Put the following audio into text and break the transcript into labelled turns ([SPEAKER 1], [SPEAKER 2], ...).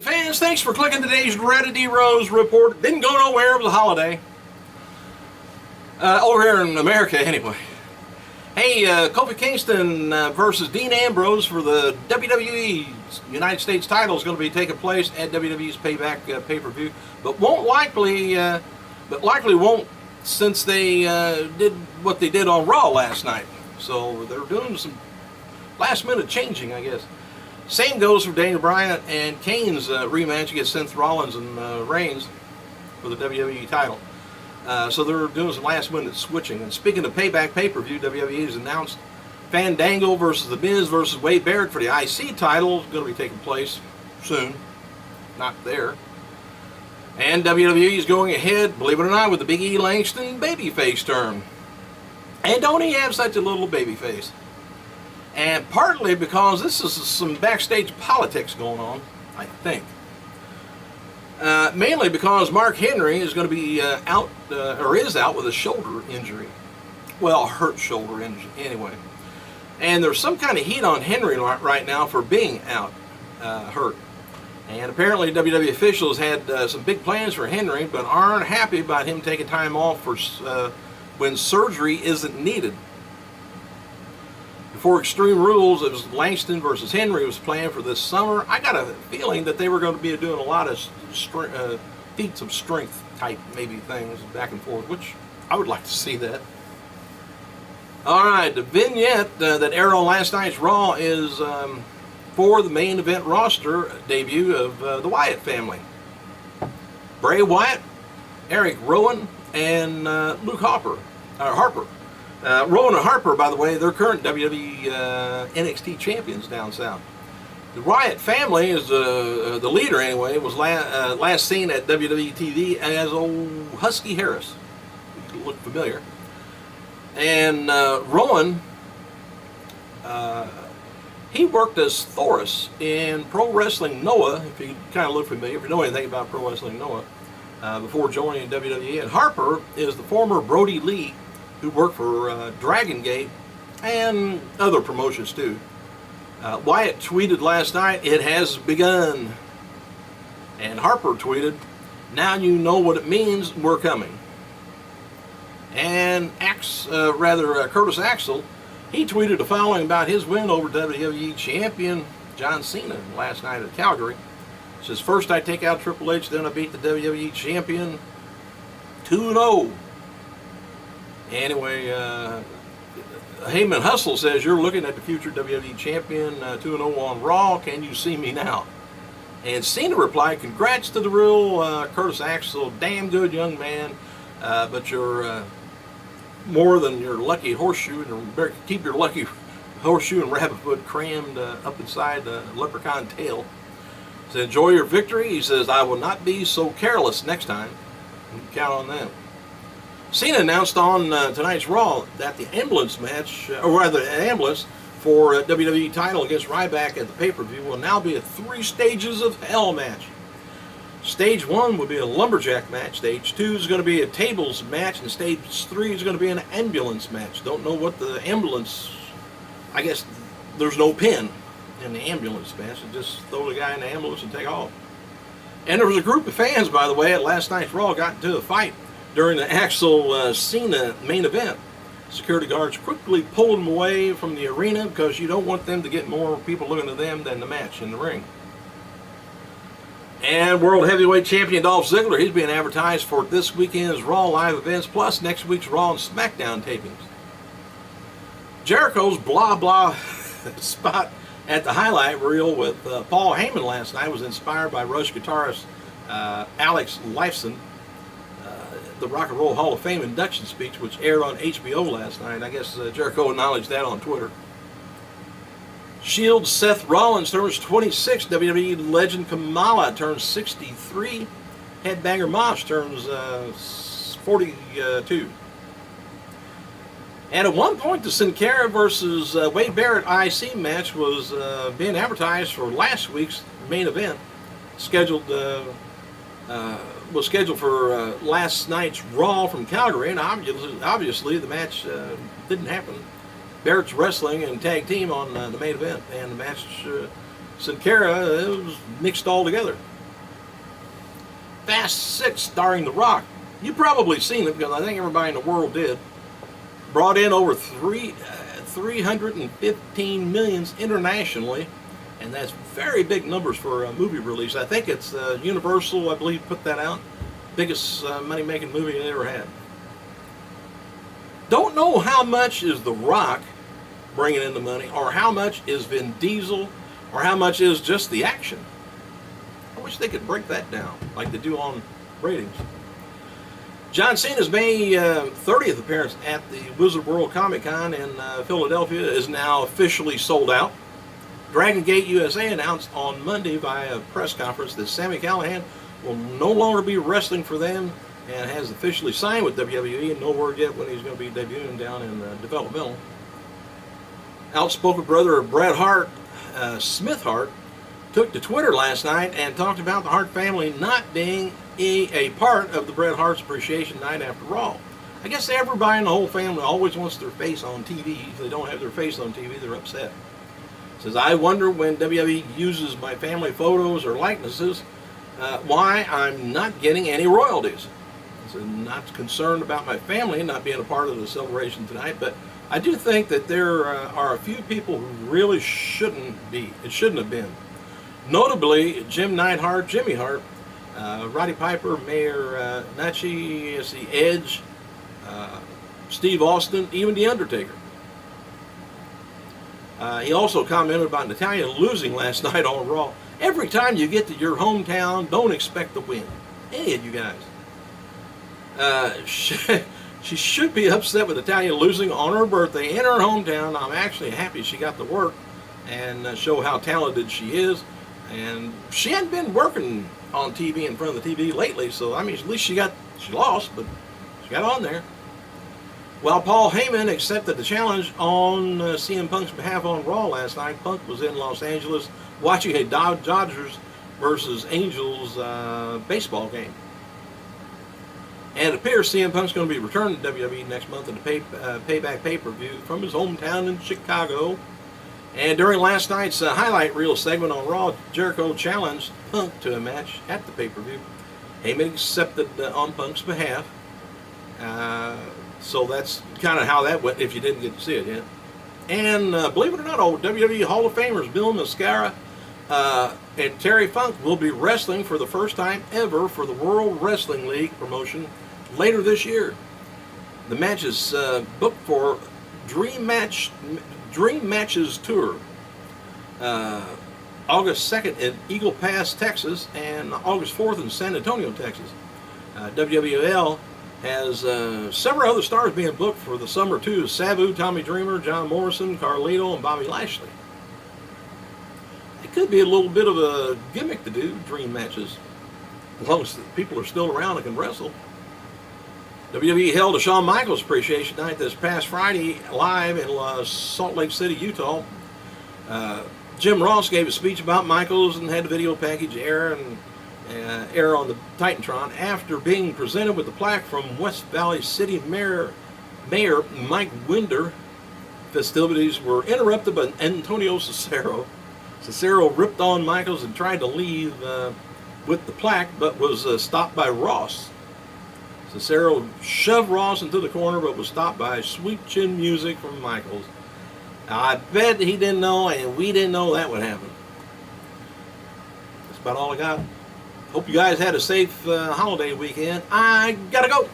[SPEAKER 1] Fans, thanks for clicking today's Reddit Rose report. It didn't go nowhere. It was a holiday. Over here in America, anyway. Hey, Kofi Kingston versus Dean Ambrose for the WWE United States title is going to be taking place at WWE's Payback pay-per-view, but likely won't, since they did what they did on Raw last night. So they're doing some last-minute changing, I guess. Same goes for Daniel Bryan and Kane's rematch against Seth Rollins and Reigns for the WWE title. So they're doing some last-minute switching. And speaking of Payback pay-per-view, WWE has announced Fandango versus The Miz versus Wade Barrett for the IC title is going to be taking place soon. Not there. And WWE is going ahead, believe it or not, with the Big E Langston babyface turn. And don't he have such a little babyface? And partly because this is some backstage politics going on, I think. Mainly because Mark Henry is going to be out, or is out with a shoulder injury. Well, hurt shoulder injury, anyway. And there's some kind of heat on Henry right now for being out, hurt. And apparently WWE officials had some big plans for Henry, but aren't happy about him taking time off for when surgery isn't needed. For Extreme Rules, it was Langston versus Henry was planned for this summer. I got a feeling that they were going to be doing a lot of feats of strength type maybe things back and forth, which I would like to see that. All right, the vignette that aired on last night's Raw is for the main event roster debut of the Wyatt family. Bray Wyatt, Eric Rowan, and Luke Harper. Rowan and Harper, by the way, they're current WWE NXT champions down south. The Wyatt family is the leader, anyway. Was last seen at WWE TV as old Husky Harris. You look familiar. And Rowan, he worked as Thoris in Pro Wrestling Noah, if you kind of look familiar, if you know anything about Pro Wrestling Noah, before joining WWE. And Harper is the former Brody Lee, who worked for Dragon Gate and other promotions too. Wyatt tweeted last night, "It has begun." And Harper tweeted, "Now you know what it means, we're coming." And Curtis Axel, he tweeted the following about his win over WWE champion John Cena last night at Calgary. He says, "First I take out Triple H, then I beat the WWE champion 2-0. Anyway, Heyman Hustle says, "You're looking at the future WWE champion, 2-0 on Raw. Can you see me now?" And Cena replied, "Congrats to the real Curtis Axel. Damn good young man. But you're more than your lucky horseshoe, and you better keep your lucky horseshoe and rabbit foot crammed up inside the leprechaun tail." So enjoy your victory. He says, "I will not be so careless next time." You can count on that. Cena announced on tonight's Raw that the ambulance match, or rather the ambulance for WWE title against Ryback at the pay-per-view will now be a 3 stages of hell match. Stage 1 will be a lumberjack match, stage 2 is going to be a tables match, and stage 3 is going to be an ambulance match. Don't know what the ambulance, I guess there's no pin in the ambulance match, and just throw the guy in the ambulance and take off. And there was a group of fans, by the way, at last night's Raw got into a fight during the Axel Cena main event. Security guards quickly pulled them away from the arena because you don't want them to get more people looking at them than the match in the ring. And World Heavyweight Champion Dolph Ziggler, he's being advertised for this weekend's Raw live events, plus next week's Raw and SmackDown tapings. Jericho's blah blah spot at the highlight reel with Paul Heyman last night was inspired by Rush guitarist Alex Lifeson. The Rock and Roll Hall of Fame induction speech, which aired on HBO last night. I guess Jericho acknowledged that on Twitter. Shield's Seth Rollins turns 26. WWE legend Kamala turns 63. Headbanger Mosh turns 42. And at one point, the Sin Cara versus Wade Barrett IC match was being advertised for last week's main event, was scheduled for last night's Raw from Calgary, and obviously the match didn't happen. Barrett's wrestling and tag team on the main event, and the match Sin Cara, it was mixed all together. Fast 6 starring The Rock. You've probably seen it because I think everybody in the world did. Brought in over 315 millions internationally, and that's very big numbers for a movie release. I think it's Universal, I believe, put that out. Biggest money-making movie they ever had. Don't know how much is The Rock bringing in the money, or how much is Vin Diesel, or how much is just the action. I wish they could break that down like they do on ratings. John Cena's May 30th appearance at the Wizard World Comic Con in Philadelphia is now officially sold out. Dragon Gate USA announced on Monday via a press conference that Sami Callihan will no longer be wrestling for them and has officially signed with WWE, and no word yet when he's going to be debuting down in developmental. Outspoken brother of Bret Hart, Smith Hart, took to Twitter last night and talked about the Hart family not being a part of the Bret Hart's Appreciation Night after Raw. I guess everybody in the whole family always wants their face on TV. If they don't have their face on TV, they're upset. Says, I wonder when WWE uses my family photos or likenesses, why I'm not getting any royalties. So not concerned about my family not being a part of the celebration tonight, but I do think that there are a few people who really shouldn't be. It shouldn't have been. Notably, Jim Neidhart, Jimmy Hart, Roddy Piper, Mayor Nachi, the Edge, Steve Austin, even The Undertaker. He also commented about Natalya losing last night on Raw. Every time you get to your hometown, don't expect to win. Any of you guys. She should be upset with Natalya losing on her birthday in her hometown. I'm actually happy she got to work and show how talented she is. And she hadn't been working on TV in front of the TV lately, so I mean, at least she lost, but she got on there. Well, Paul Heyman accepted the challenge on CM Punk's behalf on Raw last night. Punk was in Los Angeles watching a Dodgers versus Angels baseball game. And it appears CM Punk's going to be returning to WWE next month in the Payback pay-per-view from his hometown in Chicago. And during last night's highlight reel segment on Raw, Jericho challenged Punk to a match at the pay-per-view. Heyman accepted on Punk's behalf. So that's kind of how that went, if you didn't get to see it yet. And believe it or not, old WWE Hall of Famers Bill Mascara and Terry Funk will be wrestling for the first time ever for the World Wrestling League promotion later this year. The match is booked for Dream Matches Tour, August 2nd in Eagle Pass, Texas, and August 4th in San Antonio, Texas. WWL has several other stars being booked for the summer too: Sabu, Tommy Dreamer, John Morrison, Carlito, and Bobby Lashley. It could be a little bit of a gimmick to do dream matches, as long as people are still around and can wrestle. WWE held a Shawn Michaels Appreciation Night this past Friday live in Salt Lake City, Utah. Jim Ross gave a speech about Michaels and had the video package air on the Titantron after being presented with the plaque from West Valley City Mayor Mike Winder. Festivities were interrupted by Antonio Cesaro. Cesaro ripped on Michaels and tried to leave with the plaque, but was stopped by Ross. Cesaro shoved Ross into the corner, but was stopped by sweet chin music from Michaels. I bet he didn't know, and we didn't know that would happen. That's about all I got. Hope you guys had a safe holiday weekend. I gotta go.